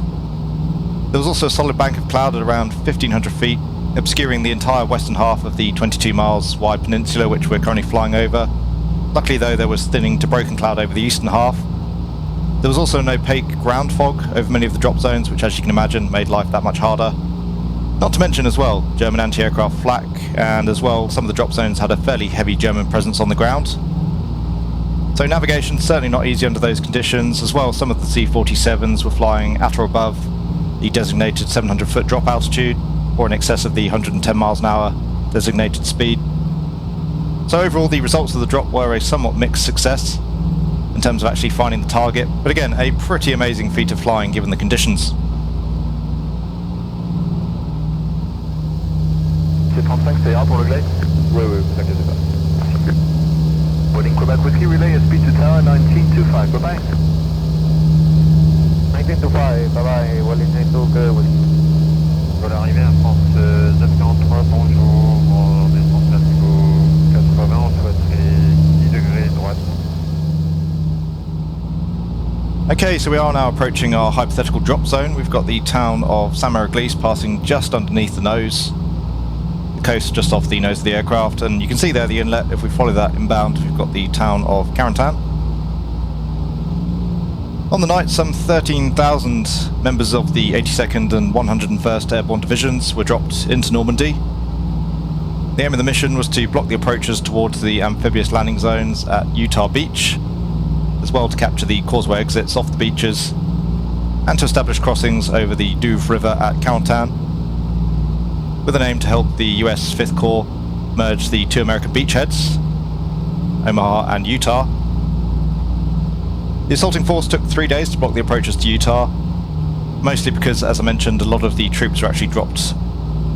There was also a solid bank of cloud at around 1,500 feet, obscuring the entire western half of the 22 miles wide peninsula which we're currently flying over. Luckily though, there was thinning to broken cloud over the eastern half. There was also an opaque ground fog over many of the drop zones, which as you can imagine made life that much harder. Not to mention as well, German anti-aircraft flak, and as well some of the drop zones had a fairly heavy German presence on the ground. So navigation certainly not easy under those conditions. As well, some of the C-47s were flying at or above the designated 700 foot drop altitude, or in excess of the 110 miles an hour designated speed. So overall the results of the drop were a somewhat mixed success in terms of actually finding the target, but again a pretty amazing feat of flying given the conditions. C'est 35, c'est A pour le glide? Oui, vous inquiétez pas. Warden Quebec Whiskey, relay speed to tower 1925, bye bye. 1925, bye bye, Warden 92, Whiskey. Voilà, arrivé à France 943, bonjour, en descente Lascaux 80, on souhaiterait 10 degrés droite. Okay, so we are now approaching our hypothetical drop zone. We've got the town of Saint-Méry-Église passing just underneath the nose. The coast just off the nose of the aircraft, and you can see there the inlet. If we follow that inbound, we've got the town of Carentan. On the night, some 13,000 members of the 82nd and 101st Airborne Divisions were dropped into Normandy. The aim of the mission was to block the approaches towards the amphibious landing zones at Utah Beach, as well to capture the causeway exits off the beaches, and to establish crossings over the Douve River at Carentan, with an aim to help the US 5th Corps merge the 2 American beachheads, Omaha and Utah. The assaulting force took 3 days to block the approaches to Utah, mostly because, as I mentioned, a lot of the troops were actually dropped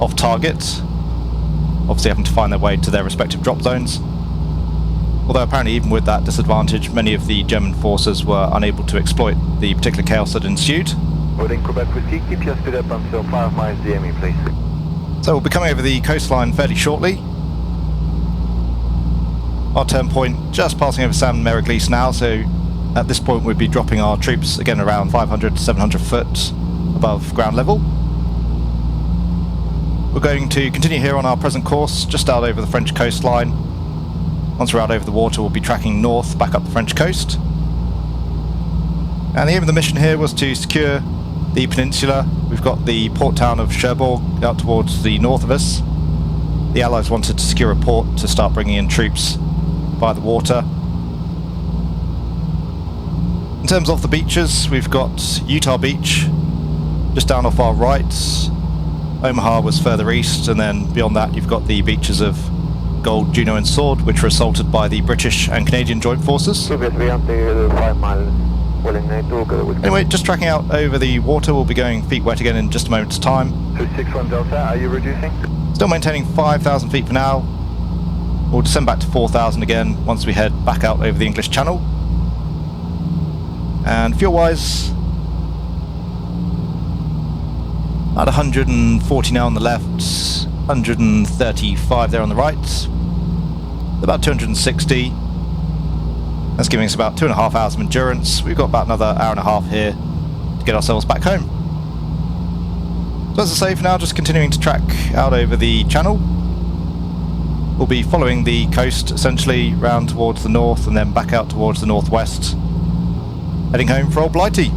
off target, obviously having to find their way to their respective drop zones. Although apparently even with that disadvantage, many of the German forces were unable to exploit the particular chaos that ensued. Warden Quebec Whiskey, keep your speed up until 5 miles DME, please. So we'll be coming over the coastline fairly shortly. Our turn point just passing over Saint-Méry-Église now, so at this point we'd be dropping our troops again around 500 to 700 foot above ground level. We're going to continue here on our present course, just out over the French coastline. Once we're out over the water, we'll be tracking north back up the French coast. And the aim of the mission here was to secure the peninsula. We've got the port town of Cherbourg out towards the north of us. The Allies wanted to secure a port to start bringing in troops by the water. In terms of the beaches, we've got Utah Beach just down off our right. Omaha was further east, and then beyond that you've got the beaches of Gold, Juno and Sword, which were assaulted by the British and Canadian joint forces. Previously on the 5 miles Anyway, just tracking out over the water. We'll be going feet wet again in just a moment's time. 261 Delta, are you reducing? Still maintaining 5,000 feet for now. We'll descend back to 4,000 again once we head back out over the English Channel. And fuel-wise, about 140 now on the left, 135 there on the right, about 260. That's giving us about 2.5 hours of endurance. We've got about another hour and a half here to get ourselves back home. So as I say, for now, just continuing to track out over the channel. We'll be following the coast, essentially, round towards the north and then back out towards the northwest, heading home for Old Blighty.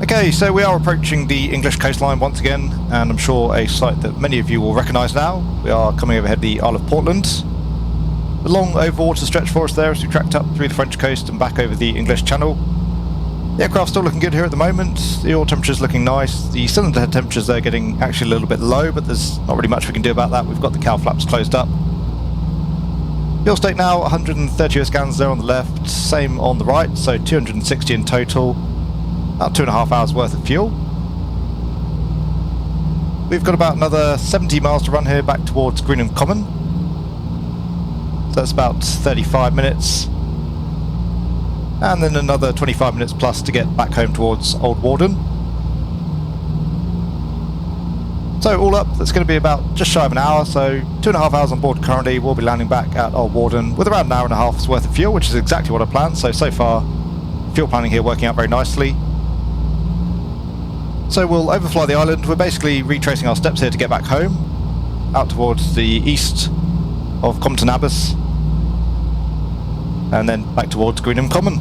Okay, so we are approaching the English coastline once again, and I'm sure a site that many of you will recognise now. We are coming overhead the Isle of Portland. A long overwater stretch for us there as we tracked up through the French coast and back over the English Channel. The aircraft's still looking good here at the moment. The oil temperature's looking nice. The cylinder head temperatures are getting actually a little bit low, but there's not really much we can do about that. We've got the cowl flaps closed up. Fuel state now, 130 US gallons there on the left, same on the right, so 260 in total. About 2.5 hours worth of fuel. We've got about another 70 miles to run here back towards Greenham Common. So that's about 35 minutes. And then another 25 minutes plus to get back home towards Old Warden. So all up, that's going to be about just shy of an hour, so 2.5 hours on board currently. We'll be landing back at Old Warden with around an hour and a half's worth of fuel, which is exactly what I planned. So far, fuel planning here working out very nicely. So we'll overfly the island. We're basically retracing our steps here to get back home, out towards the east of Compton Abbas, and then back towards Greenham Common.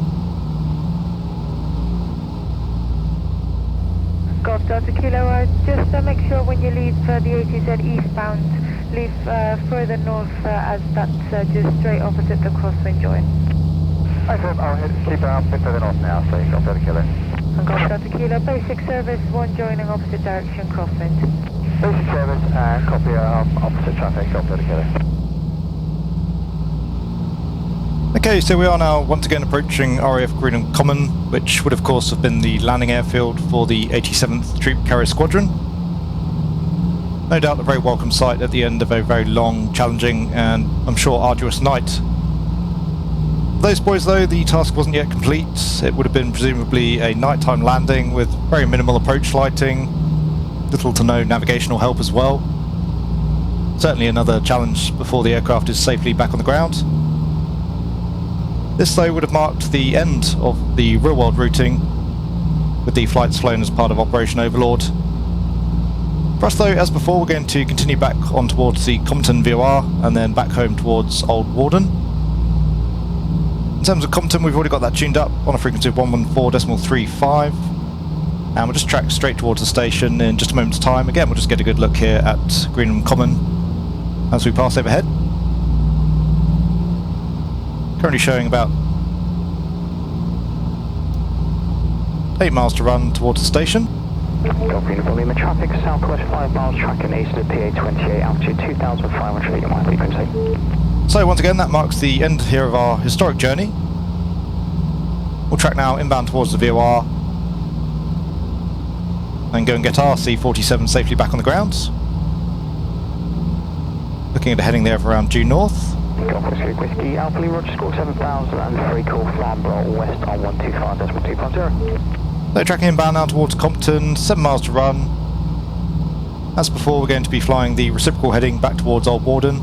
Golf Delta Kilo, just make sure when you leave the ATZ eastbound, leave further north as that's just straight opposite the crosswind join. I'll keep our outfit to the north now, so Golf Delta Kilo. And Golf Delta Kilo, basic service, 1 joining opposite direction, crosswind. Basic service and copy of opposite traffic, Golf Delta Kilo. Okay, so we are now once again approaching RAF Greenham Common, which would of course have been the landing airfield for the 87th Troop Carrier Squadron. No doubt a very welcome sight at the end of a very long, challenging and I'm sure arduous night. For those boys though, the task wasn't yet complete. It would have been presumably a nighttime landing with very minimal approach lighting, little to no navigational help as well. Certainly another challenge before the aircraft is safely back on the ground. This though would have marked the end of the real-world routing, with the flights flown as part of Operation Overlord. For us though, as before, we're going to continue back on towards the Compton VOR and then back home towards Old Warden. In terms of Compton, we've already got that tuned up on a frequency of 114.35, and we'll just track straight towards the station in just a moment's time. Again, we'll just get a good look here at Greenham Common as we pass overhead. Currently showing about 8 miles to run towards the station. Golf Uniform Lima traffic, southwest 5 miles, tracking east of PA28, altitude 2,500 feet, your mind frequency. So once again, that marks the end here of our historic journey. We'll track now inbound towards the VOR and go and get our C-47 safely back on the ground. Looking at a heading there of around due north. Golf Whiskey Alpha Lee, Roger, score 7,000 and very cool Farnborough West on 125.250. So tracking inbound now towards Compton, 7 miles to run. As before, we're going to be flying the reciprocal heading back towards Old Warden.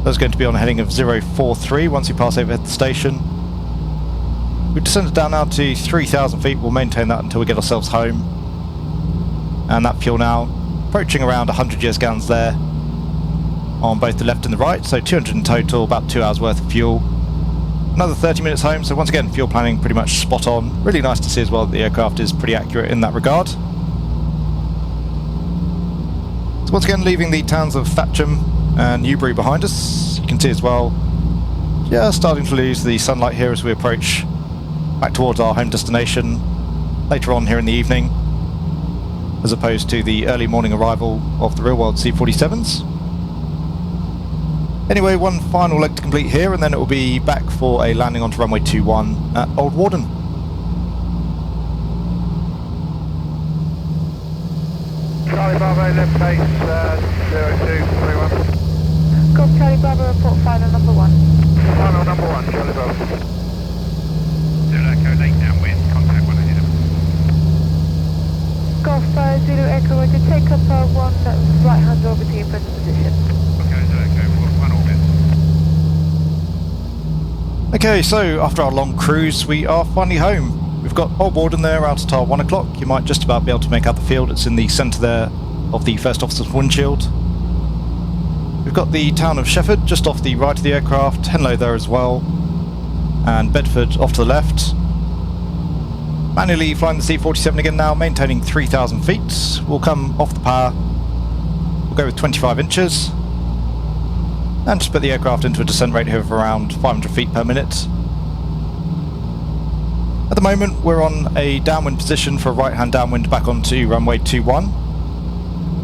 That's going to be on a heading of 043 once we pass overhead the station. We've descended down now to 3,000 feet, we'll maintain that until we get ourselves home. And that fuel now approaching around 100 years gallons there on both the left and the right, so 200 in total, about 2 hours worth of fuel. Another 30 minutes home, so once again fuel planning pretty much spot on. Really nice to see as well that the aircraft is pretty accurate in that regard. So once again leaving the towns of Thatcham and Newbury behind us. You can see as well, yeah, starting to lose the sunlight here as we approach back towards our home destination later on here in the evening, as opposed to the early morning arrival of the real-world C-47s. Anyway, one final leg to complete here, and then it will be back for a landing onto runway 21 at Old Warden. Charlie Bravo, left base, 0231. Golf Charlie Bravo, report final number 1. Final number 1, Charlie Bravo. Zulu Echo, late downwind, contact 1 ahead of. Golf Zulu Echo, to take up 1 right hand over to your present position. Okay, Zulu Echo, we've got 1 orbit. Okay, so after our long cruise, we are finally home. We've got Old Warden there out at our 1 o'clock. You might just about be able to make out the field. It's in the centre there of the First Officer's windshield. We've got the town of Shefford just off the right of the aircraft, Henlow there as well, and Bedford off to the left. Manually flying the C-47 again now, maintaining 3,000 feet. We'll come off the power. We'll go with 25 inches. And just put the aircraft into a descent rate of around 500 feet per minute. At the moment we're on a downwind position for a right hand downwind back onto runway 21.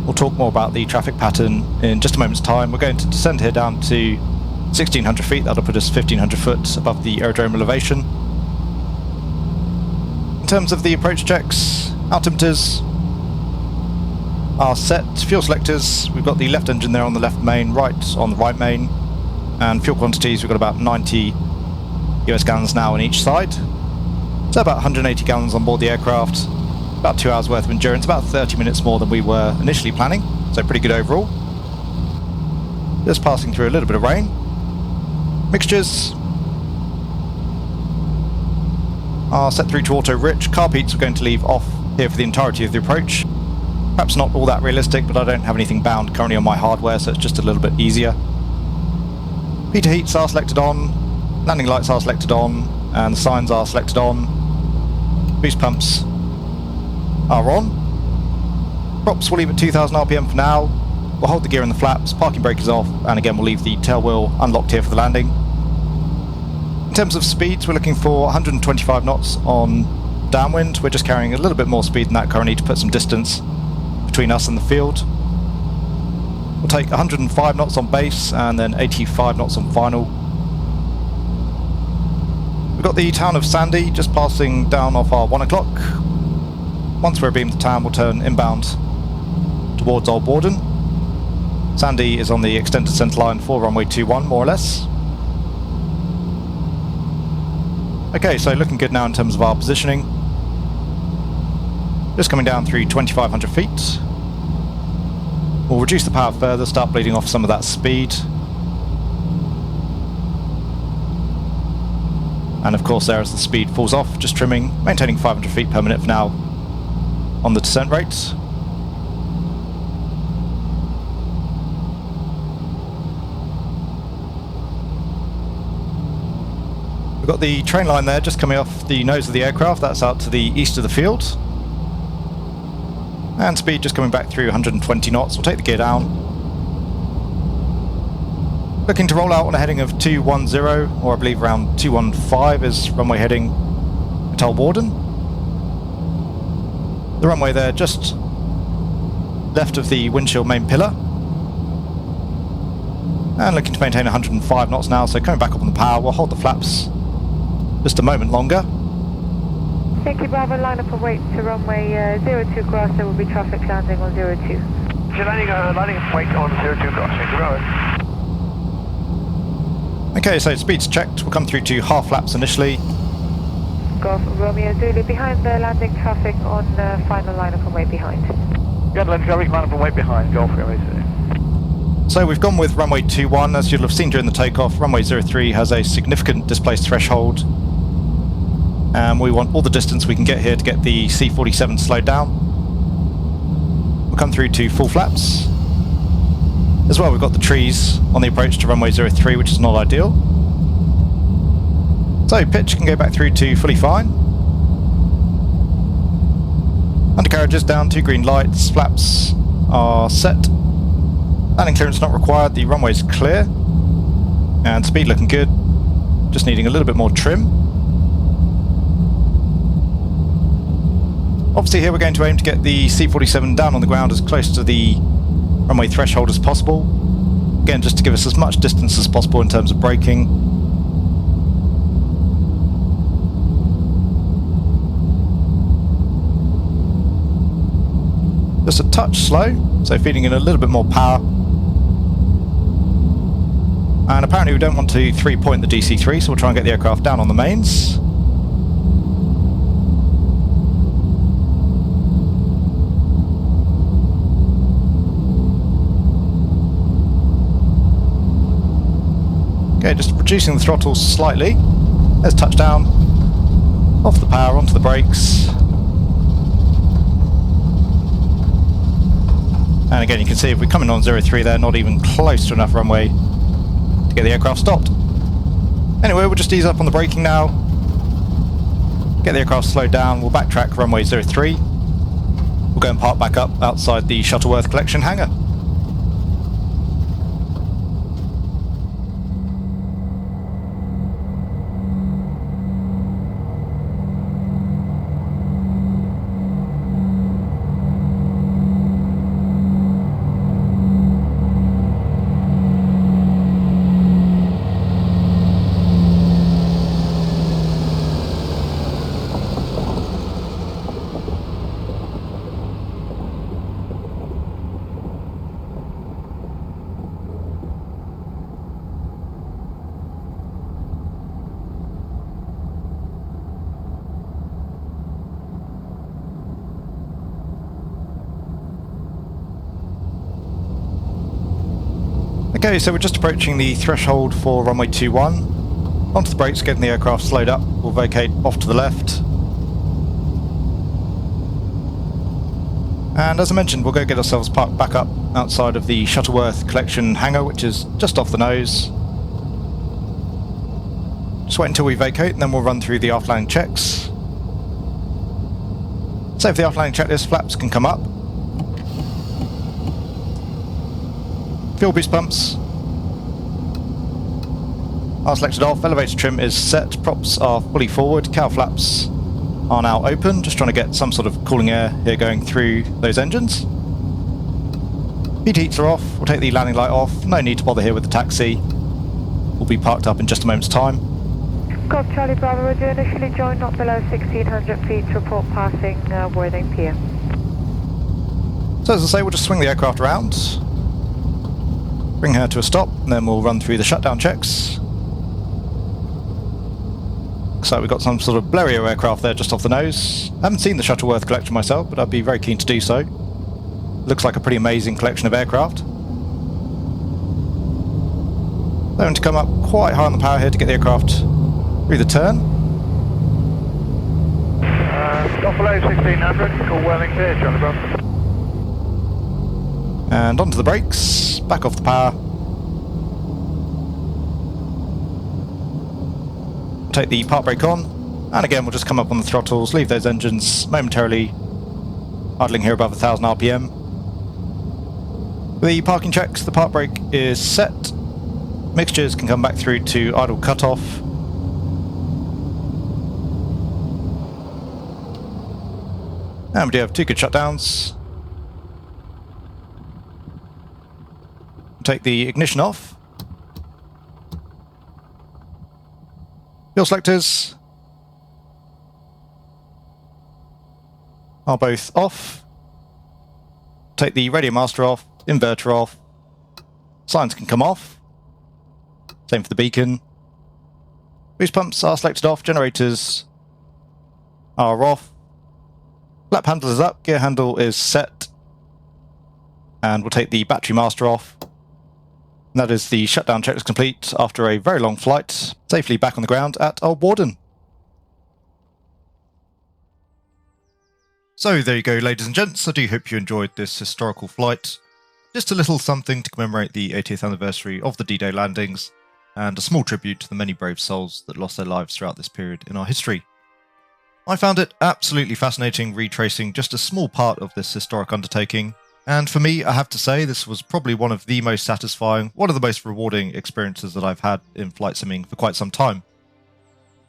We'll talk more about the traffic pattern in just a moment's time. We're going to descend here down to 1,600 feet, that'll put us 1,500 foot above the aerodrome elevation. In terms of the approach checks, altimeters are set, fuel selectors, we've got the left engine there on the left main, right on the right main, and fuel quantities, we've got about 90 US gallons now on each side. So about 180 gallons on board the aircraft, about 2 hours worth of endurance, about 30 minutes more than we were initially planning, so pretty good overall. Just passing through a little bit of rain. Mixtures are set through to auto rich. Carpeats we're going to leave off here for the entirety of the approach. Perhaps not all that realistic, but I don't have anything bound currently on my hardware, so it's just a little bit easier. Heater heats are selected on, landing lights are selected on, and the signs are selected on. Boost pumps are on. Props we'll leave at 2,000 RPM for now. We'll hold the gear in the flaps, parking brake is off, and again we'll leave the tail wheel unlocked here for the landing. In terms of speeds, we're looking for 125 knots on downwind. We're just carrying a little bit more speed than that currently to put some distance between us and the field. We'll take 105 knots on base and then 85 knots on final. We've got the town of Sandy just passing down off our 1 o'clock. Once we're beamed to town, we'll turn inbound towards Old Warden. Sandy is on the extended centre line for runway 21, more or less. Okay, so looking good now in terms of our positioning. Just coming down through 2,500 feet. We'll reduce the power further, start bleeding off some of that speed. And of course there, as the speed falls off, just trimming, maintaining 500 feet per minute for now on the descent rate. We've got the train line there just coming off the nose of the aircraft. That's out to the east of the field. And speed just coming back through 120 knots. We'll take the gear down. Looking to roll out on a heading of 210, or I believe around 215 is runway heading at Old Warden. The runway there just left of the windshield main pillar. And looking to maintain 105 knots now, so coming back up on the power. We'll hold the flaps just a moment longer. Thank you, Bravo. Line up and wait to runway 02 cross. There will be traffic landing on 02. So landing and wait on 02 cross. Thank you, Bravo. Okay, so speed's checked. We'll come through to half laps initially. Golf Romeo Zulu behind the landing traffic on final line up and wait behind. Good, landing traffic, line up and wait behind. Golf Romeo Zulu. So we've gone with runway 21. As you'll have seen during the takeoff, runway 03 has a significant displaced threshold. And we want all the distance we can get here to get the C-47 slowed down. We'll come through to full flaps. As well, we've got the trees on the approach to runway 03, which is not ideal. So pitch can go back through to fully fine. Undercarriages down to green lights, flaps are set. Landing clearance not required, the runway's clear. And speed looking good, just needing a little bit more trim. Obviously here we're going to aim to get the C-47 down on the ground as close to the runway threshold as possible. Again, just to give us as much distance as possible in terms of braking. Just a touch slow, so feeding in a little bit more power. And apparently we don't want to 3-point the DC-3, so we'll try and get the aircraft down on the mains. Okay, just reducing the throttle slightly. There's touchdown. Off the power, onto the brakes. And again, you can see if we're coming on 03 there, not even close to enough runway to get the aircraft stopped. Anyway, we'll just ease up on the braking now. Get the aircraft slowed down. We'll backtrack runway 03. We'll go and park back up outside the Shuttleworth collection hangar. Okay, so we're just approaching the threshold for runway 21. Onto the brakes, getting the aircraft slowed up. We'll vacate off to the left. And as I mentioned, we'll go get ourselves parked back up outside of the Shuttleworth collection hangar, which is just off the nose. Just wait until we vacate and then we'll run through the aft landing checks. So for the aft landing checklist, flaps can come up. Fuel boost pumps are selected off, elevator trim is set, props are fully forward, cowl flaps are now open, just trying to get some sort of cooling air here going through those engines. Heat heats are off, we'll take the landing light off, no need to bother here with the taxi. We'll be parked up in just a moment's time. Golf Charlie Bravo, would you initially join not below 1600 feet, report passing Warden Pier. So as I say, we'll just swing the aircraft around, bring her to a stop, and then we'll run through the shutdown checks. Looks like we've got some sort of Blériot aircraft there just off the nose. I haven't seen the Shuttleworth collection myself, but I'd be very keen to do so. Looks like a pretty amazing collection of aircraft. Going to come up quite high on the power here to get the aircraft through the turn. Not below 1600, call Welling clear, Charlie Bravo. And onto the brakes, back off the power. Take the park brake on, and again we'll just come up on the throttles, leave those engines momentarily idling here above 1000 RPM. With the parking checks, the park brake is set. Mixtures can come back through to idle cutoff. And we do have 2 good shutdowns. Take the ignition off. Fuel selectors are both off. Take the radio master off, inverter off. Signs can come off. Same for the beacon. Boost pumps are selected off, generators are off. Lap handle is up, gear handle is set. And we'll take the battery master off. And that is the shutdown checks complete after a very long flight, safely back on the ground at Old Warden. So there you go, ladies and gents. I do hope you enjoyed this historical flight. Just a little something to commemorate the 80th anniversary of the D-Day landings, and a small tribute to the many brave souls that lost their lives throughout this period in our history. I found it absolutely fascinating retracing just a small part of this historic undertaking. And for me, I have to say, this was probably one of the most satisfying, one of the most rewarding experiences that I've had in flight simming for quite some time.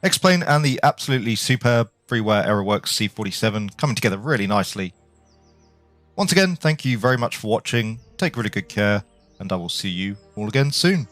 X-Plane and the absolutely superb freeware Aeroworx C-47 coming together really nicely. Once again, thank you very much for watching, take really good care, and I will see you all again soon.